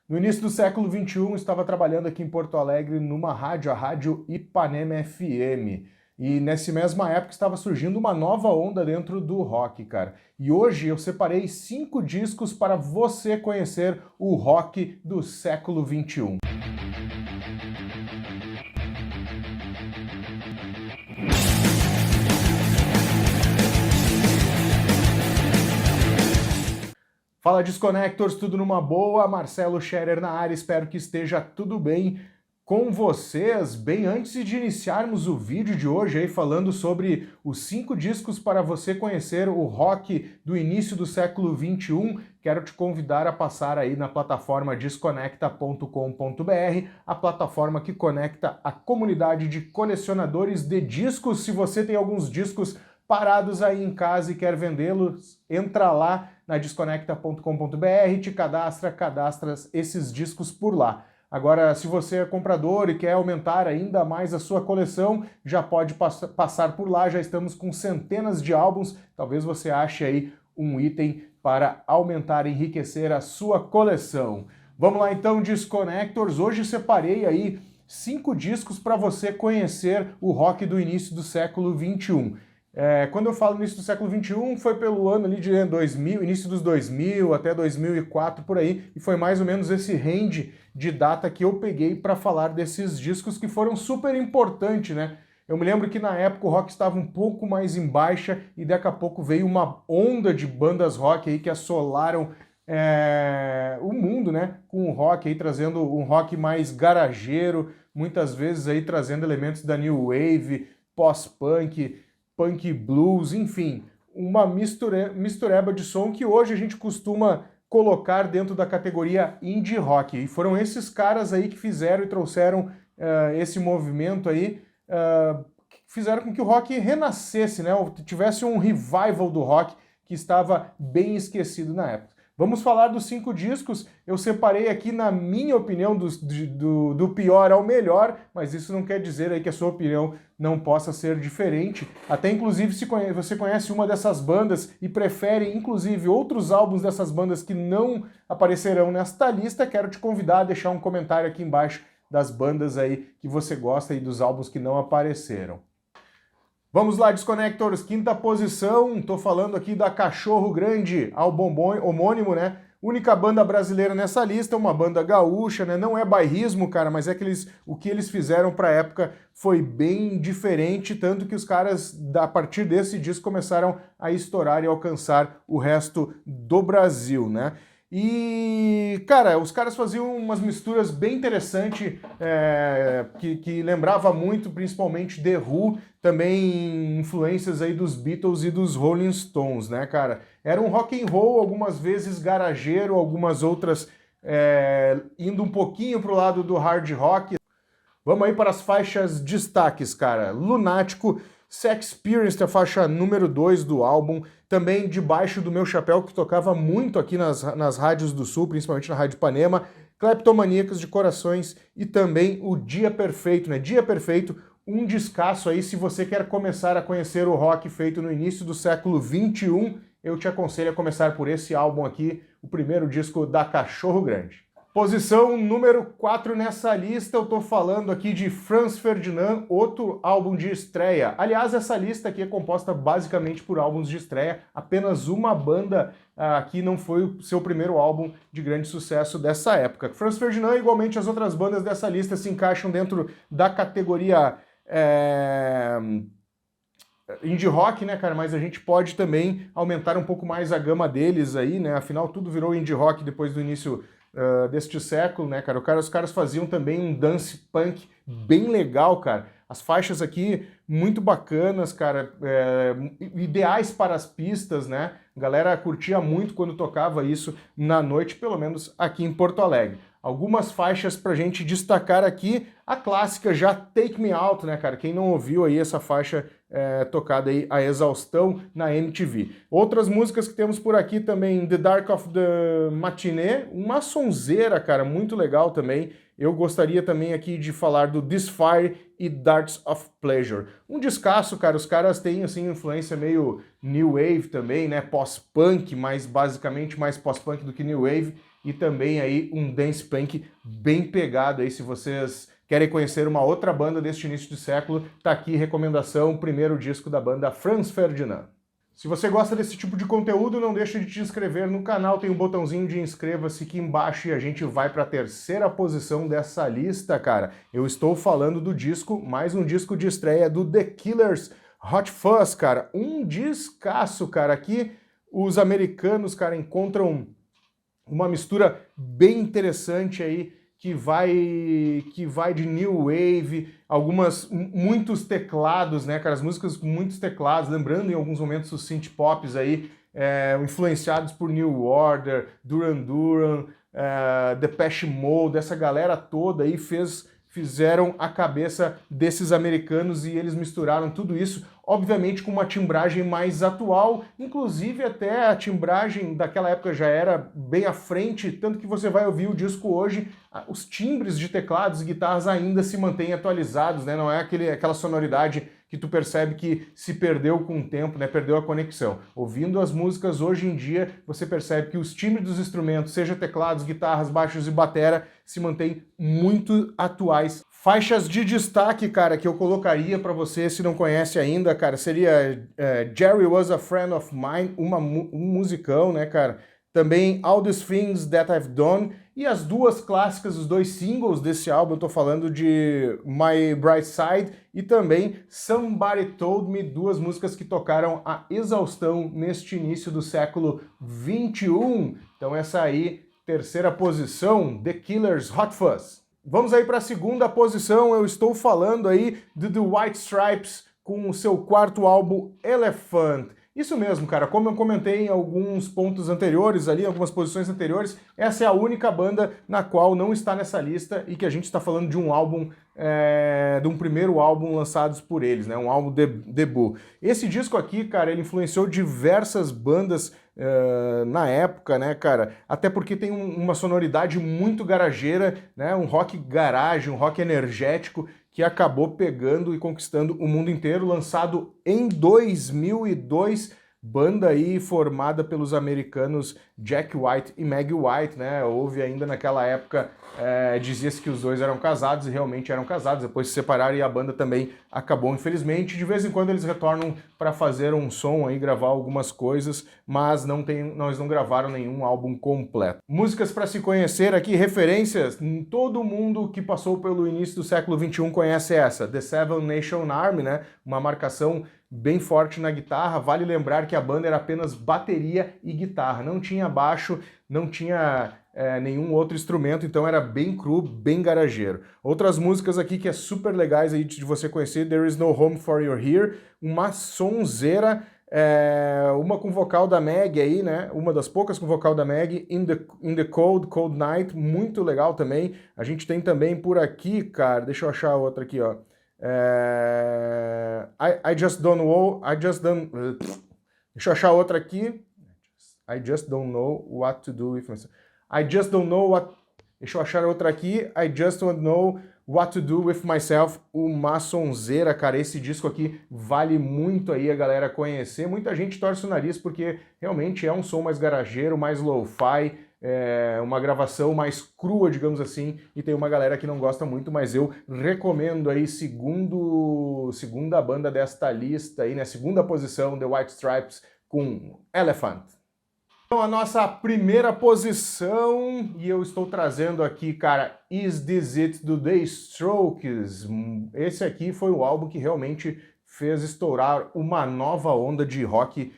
No início do século XXI, estava trabalhando aqui em Porto Alegre numa rádio, a Rádio Ipanema FM. E nessa mesma época estava surgindo uma nova onda dentro do rock, cara. E hoje eu separei 5 discos para você conhecer o rock do século XXI. Fala Disconnectors, tudo numa boa? Marcelo Scherer na área, espero que esteja tudo bem com vocês. Bem, antes de iniciarmos o vídeo de hoje aí falando sobre os 5 discos para você conhecer o rock do início do século XXI, quero te convidar a passar aí na plataforma desconecta.com.br, a plataforma que conecta a comunidade de colecionadores de discos. Se você tem alguns discos parados aí em casa e quer vendê-los, entra lá na desconecta.com.br, te cadastra esses discos por lá. Agora, se você é comprador e quer aumentar ainda mais a sua coleção, já pode passar por lá, já estamos com centenas de álbuns, talvez você ache aí um item para aumentar e enriquecer a sua coleção. Vamos lá então, Disconnectors, hoje separei aí 5 discos para você conhecer o rock do início do século XXI. Quando eu falo início do século XXI, foi pelo ano ali de 2000, início dos 2000 até 2004, por aí, e foi mais ou menos esse range de data que eu peguei para falar desses discos que foram super importantes, né? Eu me lembro que na época o rock estava um pouco mais em baixa e daqui a pouco veio uma onda de bandas rock aí que assolaram o mundo, né? Com o rock aí, trazendo um rock mais garageiro, muitas vezes aí trazendo elementos da New Wave, pós-punk, punk blues, enfim, uma mistureba de som que hoje a gente costuma colocar dentro da categoria indie rock. E foram esses caras aí que fizeram e trouxeram esse movimento aí, que fizeram com que o rock renascesse, né? Tivesse um revival do rock que estava bem esquecido na época. Vamos falar dos 5 discos, eu separei aqui, na minha opinião, do pior ao melhor, mas isso não quer dizer aí que a sua opinião não possa ser diferente. Até inclusive se você conhece uma dessas bandas e prefere inclusive outros álbuns dessas bandas que não aparecerão nesta lista, quero te convidar a deixar um comentário aqui embaixo das bandas aí que você gosta e dos álbuns que não apareceram. Vamos lá, Disconnectors, 5ª posição, tô falando aqui da Cachorro Grande, álbum homônimo, né? Única banda brasileira nessa lista, uma banda gaúcha, né? Não é bairrismo, cara, mas é que o que eles fizeram pra época foi bem diferente, tanto que os caras, a partir desse disco, começaram a estourar e alcançar o resto do Brasil, né? E, cara, os caras faziam umas misturas bem interessantes, que lembrava muito, principalmente, The Who, também influências aí dos Beatles e dos Rolling Stones, né, cara? Era um rock and roll, algumas vezes garageiro, algumas outras indo um pouquinho pro lado do hard rock. Vamos aí para as faixas destaques, cara. Lunático, Sex Experience, a faixa número 2 do álbum, também Debaixo do Meu Chapéu, que tocava muito aqui nas rádios do Sul, principalmente na Rádio Ipanema, Cleptomaníacos de Corações e também o Dia Perfeito, né? Dia Perfeito, um descasso aí, se você quer começar a conhecer o rock feito no início do século XXI, eu te aconselho a começar por esse álbum aqui, o primeiro disco da Cachorro Grande. Posição número 4 nessa lista, eu tô falando aqui de Franz Ferdinand, outro álbum de estreia. Aliás, essa lista aqui é composta basicamente por álbuns de estreia, apenas uma banda aqui não foi o seu primeiro álbum de grande sucesso dessa época. Franz Ferdinand, igualmente as outras bandas dessa lista, se encaixam dentro da categoria indie rock, né, cara, mas a gente pode também aumentar um pouco mais a gama deles aí, né, afinal tudo virou indie rock depois do início deste século, né, cara? Os caras faziam também um dance punk bem legal, cara. As faixas aqui muito bacanas, cara, ideais para as pistas, né? A galera curtia muito quando tocava isso na noite, pelo menos aqui em Porto Alegre. Algumas faixas pra gente destacar aqui, a clássica já Take Me Out, né, cara? Quem não ouviu aí essa faixa tocada aí a exaustão na MTV. Outras músicas que temos por aqui também, The Dark of the Matinee, uma sonzeira, cara, muito legal também. Eu gostaria também aqui de falar do This Fire e Darts of Pleasure. Um descasso, cara, os caras têm, assim, influência meio New Wave também, né, pós-punk, mas basicamente mais pós-punk do que New Wave. e também aí um dance punk bem pegado aí. Se vocês querem conhecer uma outra banda deste início de século, tá aqui recomendação, o primeiro disco da banda Franz Ferdinand. Se você gosta desse tipo de conteúdo, não deixe de te inscrever no canal, tem um botãozinho de inscreva-se aqui embaixo e a gente vai para a terceira posição dessa lista, cara. Eu estou falando do disco, mais um disco de estreia do The Killers, Hot Fuzz, cara. Um descasso, cara. Aqui os americanos, cara, encontram uma mistura bem interessante aí, que vai de new wave, muitos teclados, né, cara, as músicas com muitos teclados, lembrando em alguns momentos os synth pops aí, influenciados por New Order, Duran Duran, Depeche Mode, essa galera toda aí fizeram a cabeça desses americanos e eles misturaram tudo isso, obviamente com uma timbragem mais atual, inclusive até a timbragem daquela época já era bem à frente, tanto que você vai ouvir o disco hoje, os timbres de teclados e guitarras ainda se mantêm atualizados, né? Não é aquela sonoridade que tu percebe que se perdeu com o tempo, né? Perdeu a conexão. Ouvindo as músicas hoje em dia, você percebe que os timbres dos instrumentos, seja teclados, guitarras, baixos e batera, se mantêm muito atuais. Faixas de destaque, cara, que eu colocaria para você, se não conhece ainda, cara, seria Jerry Was a Friend of Mine, um musicão, né, cara? Também All These Things That I've Done, e as duas clássicas, os dois singles desse álbum, eu tô falando de My Bright Side e também Somebody Told Me, duas músicas que tocaram a exaustão neste início do século XXI. Então essa aí, terceira posição, The Killers, Hot Fuzz. Vamos aí para a segunda posição, eu estou falando aí de The White Stripes com o seu quarto álbum Elephant. Isso mesmo, cara, como eu comentei em alguns pontos anteriores ali, algumas posições anteriores, essa é a única banda na qual não está nessa lista e que a gente está falando de um álbum, de um primeiro álbum lançados por eles, né, um álbum debut. Esse disco aqui, cara, ele influenciou diversas bandas na época, né, cara, até porque tem uma sonoridade muito garageira, né, um rock garage, um rock energético, que acabou pegando e conquistando o mundo inteiro, lançado em 2002, banda aí formada pelos americanos Jack White e Meg White, né? Houve ainda naquela época, dizia-se que os dois eram casados e realmente eram casados, depois se separaram e a banda também acabou, infelizmente. De vez em quando eles retornam para fazer um som aí, gravar algumas coisas, mas nós não gravaram nenhum álbum completo. Músicas para se conhecer aqui, referências, todo mundo que passou pelo início do século XXI conhece essa, The Seven Nation Army, né? Uma marcação bem forte na guitarra. Vale lembrar que a banda era apenas bateria e guitarra, não tinha baixo, não tinha nenhum outro instrumento, então era bem cru, bem garageiro. Outras músicas aqui que é super legais aí de você conhecer, There Is No Home For You Here, uma sonzeira, uma com vocal da Meg aí, né? Uma das poucas com vocal da Meg, In the Cold, Cold Night, muito legal também. A gente tem também por aqui, cara, deixa eu achar outra aqui, ó. I Just Don't Know, deixa eu achar outra aqui. I Just Don't Know What to Do With Myself. I Just Don't Know What... Deixa eu achar outra aqui. I Just Don't Know What to Do With Myself. Uma sonzeira, cara. Esse disco aqui vale muito aí a galera conhecer. Muita gente torce o nariz porque realmente é um som mais garageiro, mais lo-fi, uma gravação mais crua, digamos assim, e tem uma galera que não gosta muito, mas eu recomendo aí, segunda banda desta lista aí, né, segunda posição, The White Stripes com Elephant. Então a nossa primeira posição, e eu estou trazendo aqui, cara, Is This It do The Strokes. Esse aqui foi o álbum que realmente fez estourar uma nova onda de rock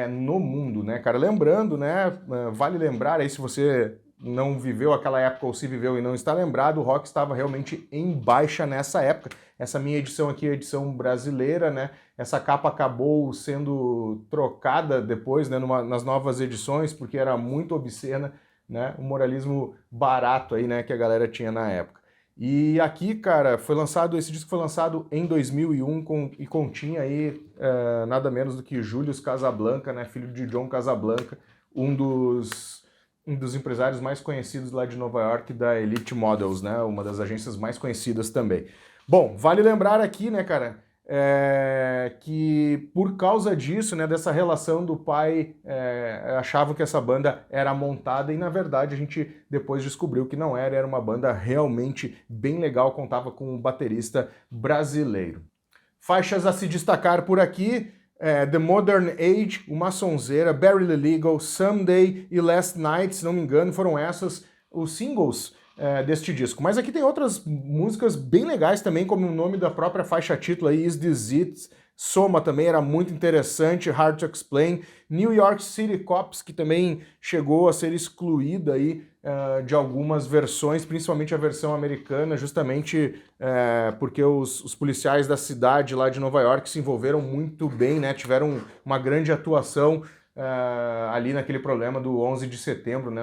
no mundo, né, cara? Lembrando, né, vale lembrar aí, se você não viveu aquela época ou se viveu e não está lembrado, o rock estava realmente em baixa nessa época. Essa minha edição aqui é a edição brasileira, né? Essa capa acabou sendo trocada depois, né, nas novas edições, porque era muito obscena, né? Um moralismo barato aí, né, que a galera tinha na época. E aqui, cara, esse disco foi lançado em 2001 e continha aí nada menos do que Julius Casablanca, né, filho de John Casablanca, um dos empresários mais conhecidos lá de Nova York, da Elite Models, né, uma das agências mais conhecidas também. Bom, vale lembrar aqui, né, cara, que por causa disso, né, dessa relação do pai, achavam que essa banda era montada e na verdade a gente depois descobriu que não era uma banda realmente bem legal, contava com um baterista brasileiro. Faixas a se destacar por aqui, The Modern Age, Uma Sonzeira, Barely Legal, Someday e Last Night, se não me engano, foram essas os singles deste disco. Mas aqui tem outras músicas bem legais também, como o nome da própria faixa título aí, Is This It? Soma também era muito interessante, Hard to Explain, New York City Cops, que também chegou a ser excluída aí de algumas versões, principalmente a versão americana, justamente porque os policiais da cidade lá de Nova York se envolveram muito bem, né? Tiveram uma grande atuação ali naquele problema do 11 de setembro, né,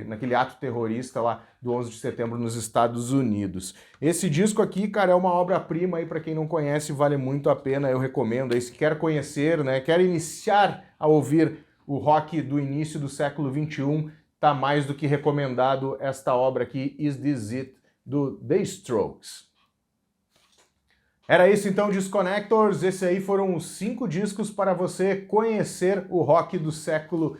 naquele ato terrorista lá do 11 de setembro nos Estados Unidos. Esse disco aqui, cara, é uma obra-prima aí para quem não conhece, vale muito a pena, eu recomendo. Aí se quer conhecer, né, quer iniciar a ouvir o rock do início do século XXI, tá mais do que recomendado esta obra aqui, Is This It, do The Strokes. Era isso então, Disconnectors. Esses aí foram os 5 discos para você conhecer o rock do século...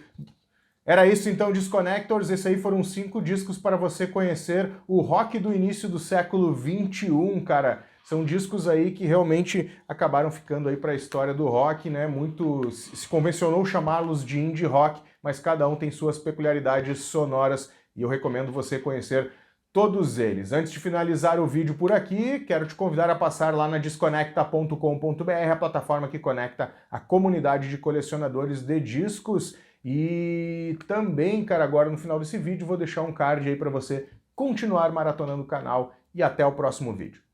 Era isso então, Disconnectors. Esses aí foram 5 discos para você conhecer o rock do início do século XXI, cara. São discos aí que realmente acabaram ficando aí para a história do rock, né? Muito se convencionou chamá-los de indie rock, mas cada um tem suas peculiaridades sonoras e eu recomendo você conhecer todos eles. Antes de finalizar o vídeo por aqui, quero te convidar a passar lá na desconecta.com.br, a plataforma que conecta a comunidade de colecionadores de discos. E também, cara, agora no final desse vídeo vou deixar um card aí para você continuar maratonando o canal e até o próximo vídeo.